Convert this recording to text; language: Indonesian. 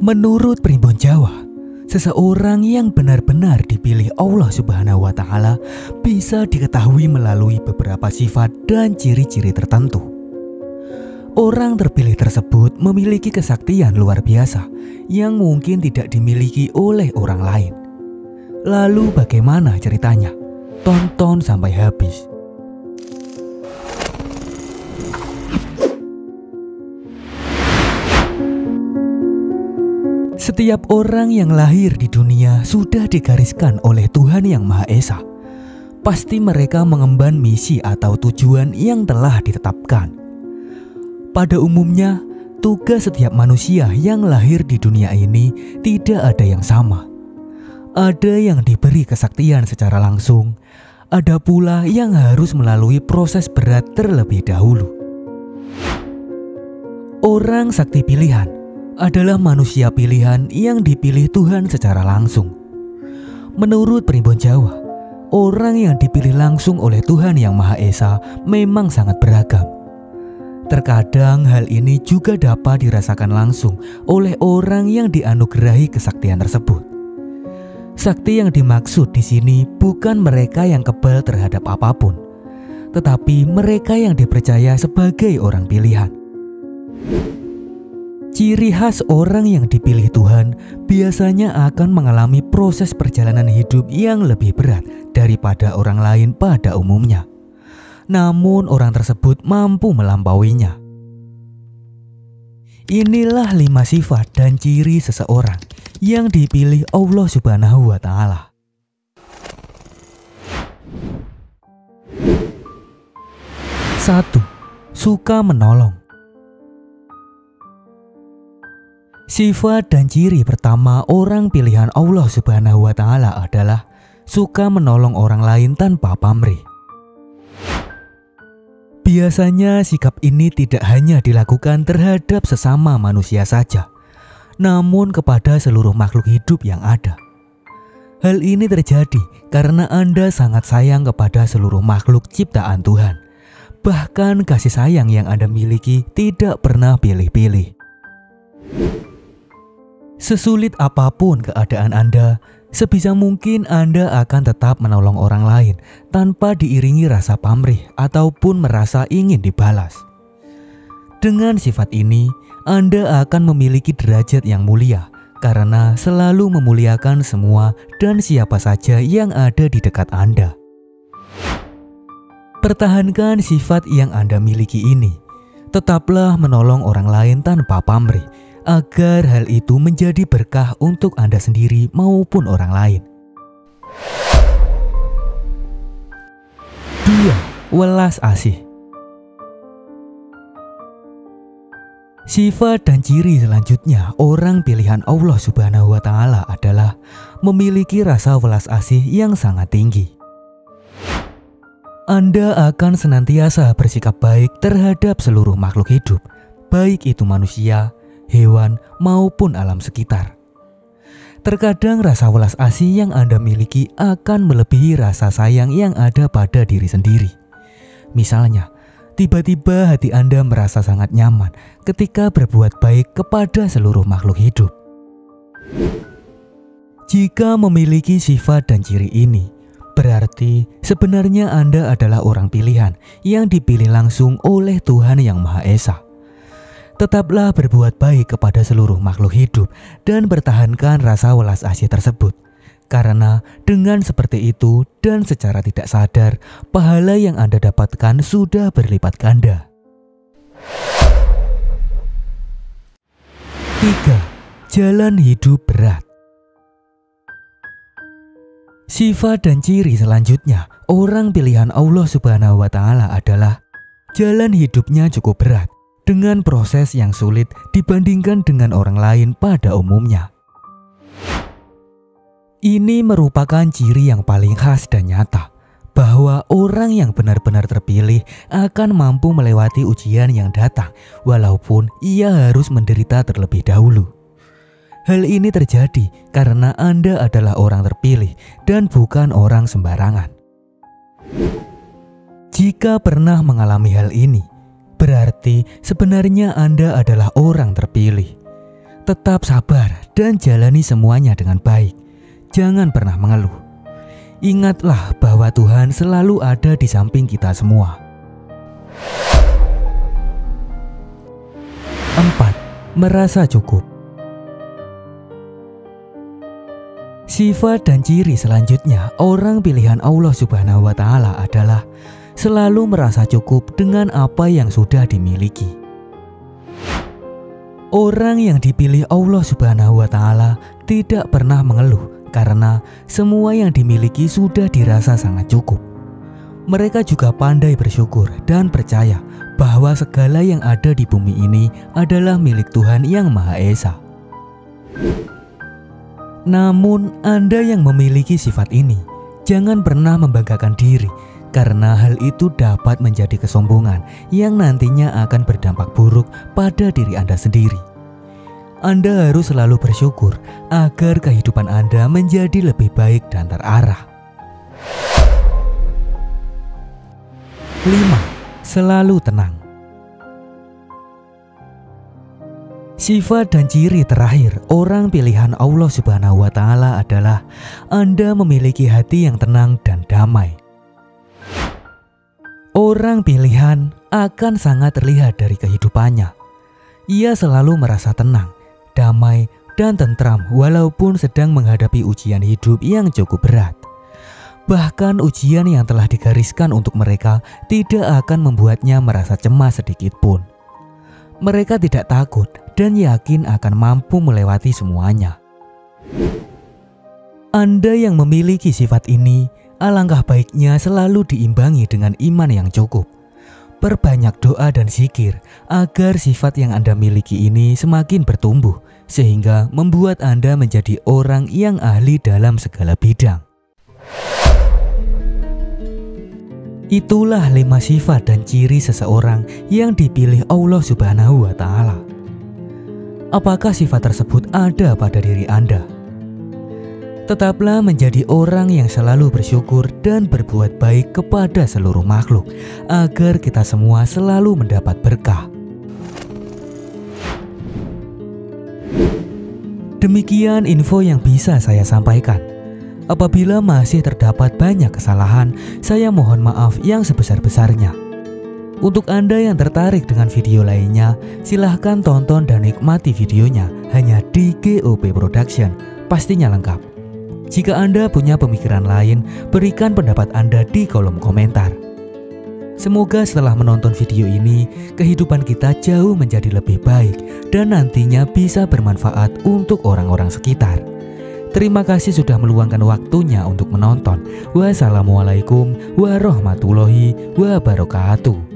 Menurut Primbon Jawa, seseorang yang benar-benar dipilih Allah Subhanahu wa Ta'ala bisa diketahui melalui beberapa sifat dan ciri-ciri tertentu. Orang terpilih tersebut memiliki kesaktian luar biasa yang mungkin tidak dimiliki oleh orang lain. Lalu bagaimana ceritanya? Tonton sampai habis. Setiap orang yang lahir di dunia sudah digariskan oleh Tuhan Yang Maha Esa. Pasti mereka mengemban misi atau tujuan yang telah ditetapkan. Pada umumnya, tugas setiap manusia yang lahir di dunia ini tidak ada yang sama. Ada yang diberi kesaktian secara langsung, ada pula yang harus melalui proses berat terlebih dahulu. Orang sakti pilihan adalah manusia pilihan yang dipilih Tuhan secara langsung. Menurut Primbon Jawa, orang yang dipilih langsung oleh Tuhan Yang Maha Esa memang sangat beragam. Terkadang hal ini juga dapat dirasakan langsung oleh orang yang dianugerahi kesaktian tersebut. Sakti yang dimaksud di sini bukan mereka yang kebal terhadap apapun, tetapi mereka yang dipercaya sebagai orang pilihan. Ciri khas orang yang dipilih Tuhan biasanya akan mengalami proses perjalanan hidup yang lebih berat daripada orang lain pada umumnya. Namun orang tersebut mampu melampauinya. Inilah 5 sifat dan ciri seseorang yang dipilih Allah Subhanahu wa Ta'ala. 1. Suka menolong. Sifat dan ciri pertama orang pilihan Allah Subhanahu wa Ta'ala adalah suka menolong orang lain tanpa pamrih. Biasanya sikap ini tidak hanya dilakukan terhadap sesama manusia saja, namun kepada seluruh makhluk hidup yang ada. Hal ini terjadi karena Anda sangat sayang kepada seluruh makhluk ciptaan Tuhan. Bahkan kasih sayang yang Anda miliki tidak pernah pilih-pilih. Sesulit apapun keadaan Anda, sebisa mungkin Anda akan tetap menolong orang lain tanpa diiringi rasa pamrih ataupun merasa ingin dibalas. Dengan sifat ini, Anda akan memiliki derajat yang mulia karena selalu memuliakan semua dan siapa saja yang ada di dekat Anda. Pertahankan sifat yang Anda miliki ini. Tetaplah menolong orang lain tanpa pamrih, agar hal itu menjadi berkah untuk Anda sendiri maupun orang lain. 2. Welas asih. Sifat dan ciri selanjutnya orang pilihan Allah Subhanahu wa Ta'ala adalah memiliki rasa welas asih yang sangat tinggi. Anda akan senantiasa bersikap baik terhadap seluruh makhluk hidup, baik itu manusia, hewan, maupun alam sekitar. Terkadang rasa welas asih yang Anda miliki akan melebihi rasa sayang yang ada pada diri sendiri. Misalnya, tiba-tiba hati Anda merasa sangat nyaman ketika berbuat baik kepada seluruh makhluk hidup. Jika memiliki sifat dan ciri ini, berarti sebenarnya Anda adalah orang pilihan yang dipilih langsung oleh Tuhan Yang Maha Esa. Tetaplah berbuat baik kepada seluruh makhluk hidup dan pertahankan rasa welas asih tersebut. Karena dengan seperti itu dan secara tidak sadar, pahala yang Anda dapatkan sudah berlipat ganda. 3. Jalan hidup berat. Sifat dan ciri selanjutnya orang pilihan Allah Subhanahu wa Ta'ala adalah jalan hidupnya cukup berat, dengan proses yang sulit dibandingkan dengan orang lain pada umumnya. Ini merupakan ciri yang paling khas dan nyata, bahwa orang yang benar-benar terpilih akan mampu melewati ujian yang datang, walaupun ia harus menderita terlebih dahulu. Hal ini terjadi karena Anda adalah orang terpilih dan bukan orang sembarangan. Jika pernah mengalami hal ini, berarti sebenarnya Anda adalah orang terpilih. Tetap sabar dan jalani semuanya dengan baik. Jangan pernah mengeluh. Ingatlah bahwa Tuhan selalu ada di samping kita semua. 4. Merasa cukup. Sifat dan ciri selanjutnya orang pilihan Allah Subhanahu wa Ta'ala adalah selalu merasa cukup dengan apa yang sudah dimiliki. Orang yang dipilih Allah Subhanahu wa Ta'ala tidak pernah mengeluh karena semua yang dimiliki sudah dirasa sangat cukup. Mereka juga pandai bersyukur dan percaya bahwa segala yang ada di bumi ini adalah milik Tuhan Yang Maha Esa. Namun Anda yang memiliki sifat ini, jangan pernah membanggakan diri karena hal itu dapat menjadi kesombongan yang nantinya akan berdampak buruk pada diri Anda sendiri. Anda harus selalu bersyukur agar kehidupan Anda menjadi lebih baik dan terarah. 5. Selalu tenang. Sifat dan ciri terakhir orang pilihan Allah Subhanahu wa Ta'ala adalah Anda memiliki hati yang tenang dan damai. Orang pilihan akan sangat terlihat dari kehidupannya. Ia selalu merasa tenang, damai, dan tentram walaupun sedang menghadapi ujian hidup yang cukup berat. Bahkan ujian yang telah digariskan untuk mereka tidak akan membuatnya merasa cemas sedikit pun. Mereka tidak takut dan yakin akan mampu melewati semuanya. Anda yang memiliki sifat ini, alangkah baiknya selalu diimbangi dengan iman yang cukup. Perbanyak doa dan zikir agar sifat yang Anda miliki ini semakin bertumbuh, sehingga membuat Anda menjadi orang yang ahli dalam segala bidang. Itulah 5 sifat dan ciri seseorang yang dipilih Allah Subhanahu wa Ta'ala. Apakah sifat tersebut ada pada diri Anda? Tetaplah menjadi orang yang selalu bersyukur dan berbuat baik kepada seluruh makhluk, agar kita semua selalu mendapat berkah. Demikian info yang bisa saya sampaikan. Apabila masih terdapat banyak kesalahan, saya mohon maaf yang sebesar-besarnya. Untuk Anda yang tertarik dengan video lainnya, silahkan tonton dan nikmati videonya hanya di GOP Production, pastinya lengkap. Jika Anda punya pemikiran lain, berikan pendapat Anda di kolom komentar. Semoga setelah menonton video ini, kehidupan kita jauh menjadi lebih baik dan nantinya bisa bermanfaat untuk orang-orang sekitar. Terima kasih sudah meluangkan waktunya untuk menonton. Wassalamualaikum warahmatullahi wabarakatuh.